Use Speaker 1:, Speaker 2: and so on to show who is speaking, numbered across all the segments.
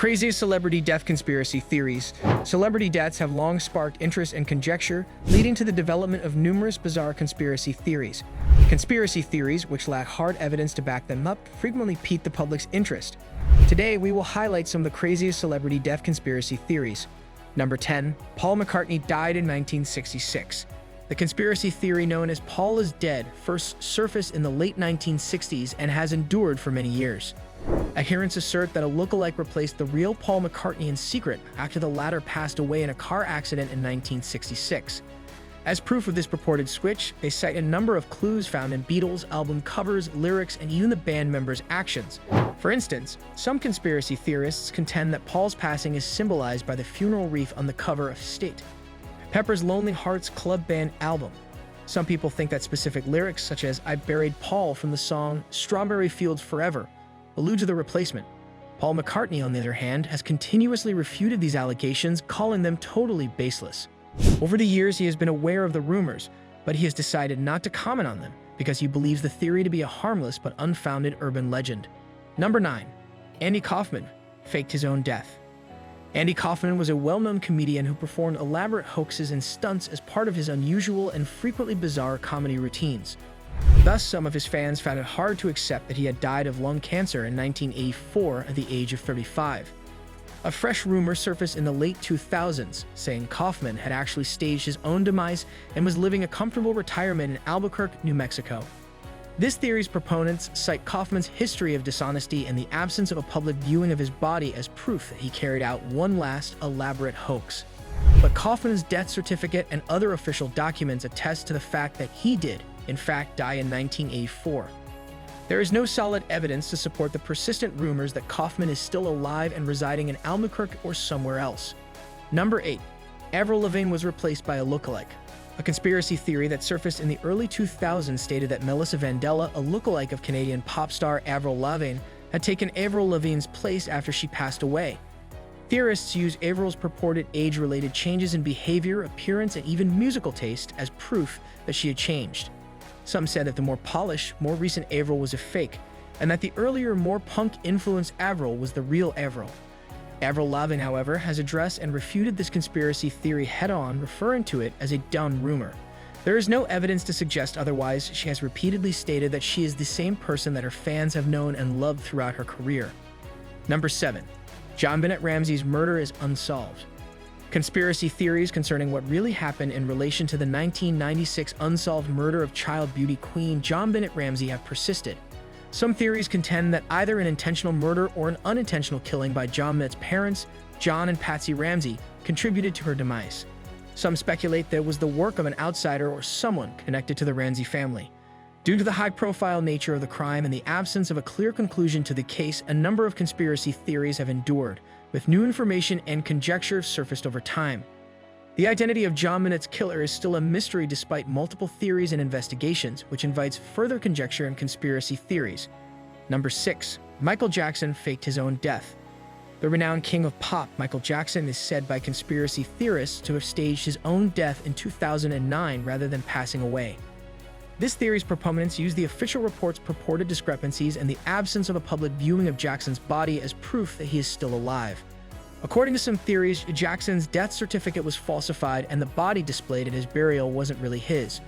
Speaker 1: Craziest celebrity death conspiracy theories. Celebrity deaths have long sparked interest and conjecture, leading to the development of numerous bizarre conspiracy theories. Conspiracy theories, which lack hard evidence to back them up, frequently pique the public's interest. Today, we will highlight some of the craziest celebrity death conspiracy theories. Number 10. Paul McCartney died in 1966. The conspiracy theory known as Paul is dead first surfaced in the late 1960s and has endured for many years. Adherents assert that a lookalike replaced the real Paul McCartney in secret after the latter passed away in a car accident in 1966. As proof of this purported switch, they cite a number of clues found in Beatles album covers, lyrics, and even the band members' actions. For instance, some conspiracy theorists contend that Paul's passing is symbolized by the funeral wreath on the cover of Sgt. Pepper's Lonely Hearts Club Band album. Some people think that specific lyrics, such as "I Buried Paul" from the song "Strawberry Fields Forever," allude to the replacement. Paul McCartney, on the other hand, has continuously refuted these allegations, calling them totally baseless. Over the years, he has been aware of the rumors, but he has decided not to comment on them because he believes the theory to be a harmless but unfounded urban legend. Number 9. Andy Kaufman faked his own death. Andy Kaufman was a well-known comedian who performed elaborate hoaxes and stunts as part of his unusual and frequently bizarre comedy routines. Thus, some of his fans found it hard to accept that he had died of lung cancer in 1984 at the age of 35. A fresh rumor surfaced in the late 2000s, saying Kaufman had actually staged his own demise and was living a comfortable retirement in Albuquerque, New Mexico. This theory's proponents cite Kaufman's history of dishonesty and the absence of a public viewing of his body as proof that he carried out one last elaborate hoax. But Kaufman's death certificate and other official documents attest to the fact that he did, in fact, die in 1984. There is no solid evidence to support the persistent rumors that Kaufman is still alive and residing in Albuquerque or somewhere else. Number 8. Avril Lavigne was replaced by a lookalike. A conspiracy theory that surfaced in the early 2000s stated that Melissa Vandella, a lookalike of Canadian pop star Avril Lavigne, had taken Avril Lavigne's place after she passed away. Theorists use Avril's purported age-related changes in behavior, appearance, and even musical taste as proof that she had changed. Some said that the more polished, more recent Avril was a fake, and that the earlier, more punk-influenced Avril was the real Avril. Avril Lavigne, however, has addressed and refuted this conspiracy theory head-on, referring to it as a dumb rumor. There is no evidence to suggest otherwise. She has repeatedly stated that she is the same person that her fans have known and loved throughout her career. Number 7. John Bennett Ramsey's murder is unsolved. Conspiracy theories concerning what really happened in relation to the 1996 unsolved murder of child beauty queen John Bennett Ramsey have persisted. Some theories contend that either an intentional murder or an unintentional killing by John Bennett's parents, John and Patsy Ramsey, contributed to her demise. Some speculate that it was the work of an outsider or someone connected to the Ramsey family. Due to the high-profile nature of the crime and the absence of a clear conclusion to the case, a number of conspiracy theories have endured, with new information and conjecture surfaced over time. The identity of John Bennett's killer is still a mystery despite multiple theories and investigations, which invites further conjecture and conspiracy theories. Number 6. Michael Jackson faked his own death. The renowned king of pop, Michael Jackson, is said by conspiracy theorists to have staged his own death in 2009 rather than passing away. This theory's proponents use the official report's purported discrepancies and the absence of a public viewing of Jackson's body as proof that he is still alive. According to some theories, Jackson's death certificate was falsified and the body displayed at his burial wasn't really his.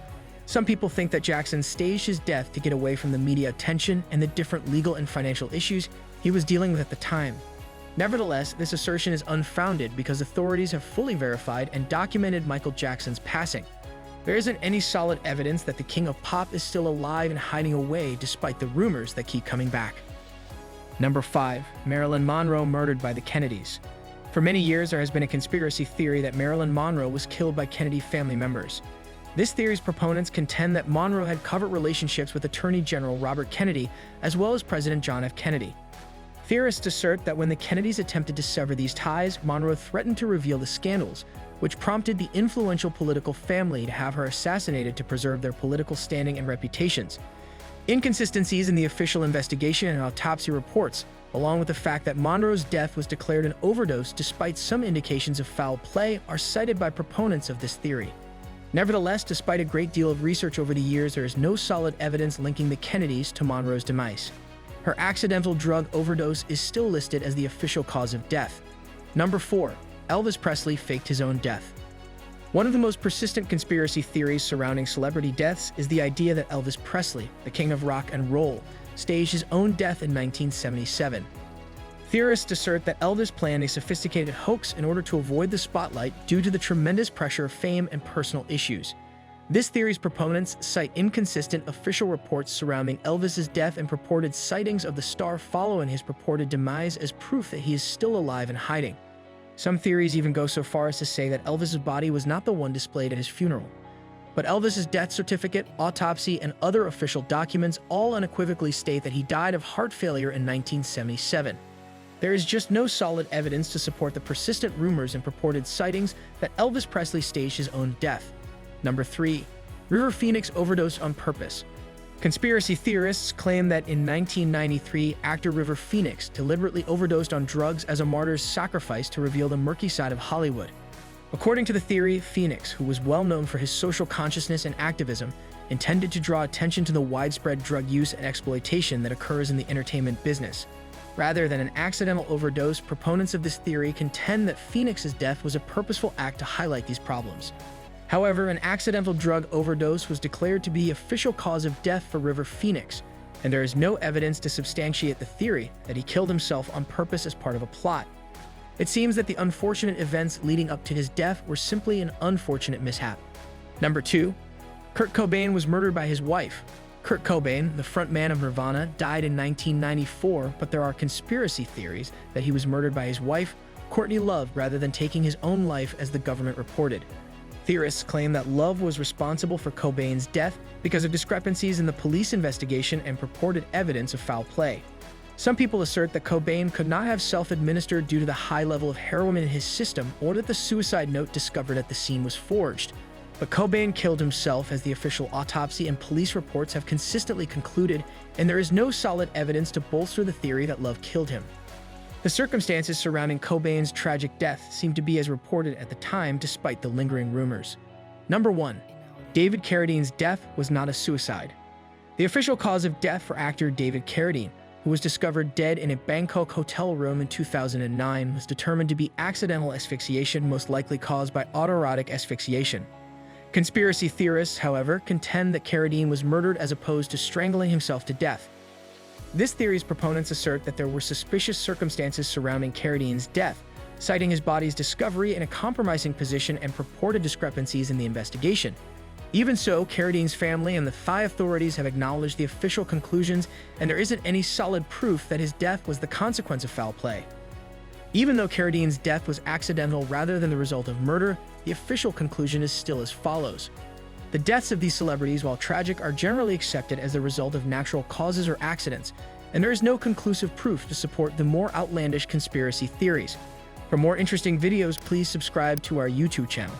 Speaker 1: Some people think that Jackson staged his death to get away from the media attention and the different legal and financial issues he was dealing with at the time. Nevertheless, this assertion is unfounded because authorities have fully verified and documented Michael Jackson's passing. There isn't any solid evidence that the king of pop is still alive and hiding away despite the rumors that keep coming back. Number 5. Marilyn Monroe murdered by the Kennedys. For many years, there has been a conspiracy theory that Marilyn Monroe was killed by Kennedy family members. This theory's proponents contend that Monroe had covert relationships with Attorney General Robert Kennedy, as well as President John F. Kennedy. Theorists assert that when the Kennedys attempted to sever these ties, Monroe threatened to reveal the scandals, which prompted the influential political family to have her assassinated to preserve their political standing and reputations. Inconsistencies in the official investigation and autopsy reports, along with the fact that Monroe's death was declared an overdose despite some indications of foul play, are cited by proponents of this theory. Nevertheless, despite a great deal of research over the years, there is no solid evidence linking the Kennedys to Monroe's demise. Her accidental drug overdose is still listed as the official cause of death. Number 4. Elvis Presley faked his own death. One of the most persistent conspiracy theories surrounding celebrity deaths is the idea that Elvis Presley, the king of rock and roll, staged his own death in 1977. Theorists assert that Elvis planned a sophisticated hoax in order to avoid the spotlight due to the tremendous pressure of fame and personal issues. This theory's proponents cite inconsistent official reports surrounding Elvis's death and purported sightings of the star following his purported demise as proof that he is still alive and hiding. Some theories even go so far as to say that Elvis's body was not the one displayed at his funeral. But Elvis's death certificate, autopsy, and other official documents all unequivocally state that he died of heart failure in 1977. There is just no solid evidence to support the persistent rumors and purported sightings that Elvis Presley staged his own death. Number 3. River Phoenix overdosed on purpose. Conspiracy theorists claim that in 1993, actor River Phoenix deliberately overdosed on drugs as a martyr's sacrifice to reveal the murky side of Hollywood. According to the theory, Phoenix, who was well known for his social consciousness and activism, intended to draw attention to the widespread drug use and exploitation that occurs in the entertainment business. Rather than an accidental overdose, proponents of this theory contend that Phoenix's death was a purposeful act to highlight these problems. However, an accidental drug overdose was declared to be the official cause of death for River Phoenix, and there is no evidence to substantiate the theory that he killed himself on purpose as part of a plot. It seems that the unfortunate events leading up to his death were simply an unfortunate mishap. Number 2. Kurt Cobain was murdered by his wife. Kurt Cobain, the frontman of Nirvana, died in 1994, but there are conspiracy theories that he was murdered by his wife, Courtney Love, rather than taking his own life as the government reported. Theorists claim that Love was responsible for Cobain's death because of discrepancies in the police investigation and purported evidence of foul play. Some people assert that Cobain could not have self-administered due to the high level of heroin in his system, or that the suicide note discovered at the scene was forged. But Cobain killed himself, as the official autopsy and police reports have consistently concluded, and there is no solid evidence to bolster the theory that Love killed him. The circumstances surrounding Cobain's tragic death seem to be as reported at the time, despite the lingering rumors. Number 1. David Carradine's death was not a suicide. The official cause of death for actor David Carradine, who was discovered dead in a Bangkok hotel room in 2009, was determined to be accidental asphyxiation, most likely caused by autoerotic asphyxiation. Conspiracy theorists, however, contend that Carradine was murdered as opposed to strangling himself to death. This theory's proponents assert that there were suspicious circumstances surrounding Carradine's death, citing his body's discovery in a compromising position and purported discrepancies in the investigation. Even so, Carradine's family and the Thai authorities have acknowledged the official conclusions, and there isn't any solid proof that his death was the consequence of foul play. Even though Carradine's death was accidental rather than the result of murder, the official conclusion is still as follows. The deaths of these celebrities, while tragic, are generally accepted as the result of natural causes or accidents, and there is no conclusive proof to support the more outlandish conspiracy theories. For more interesting videos, please subscribe to our YouTube channel.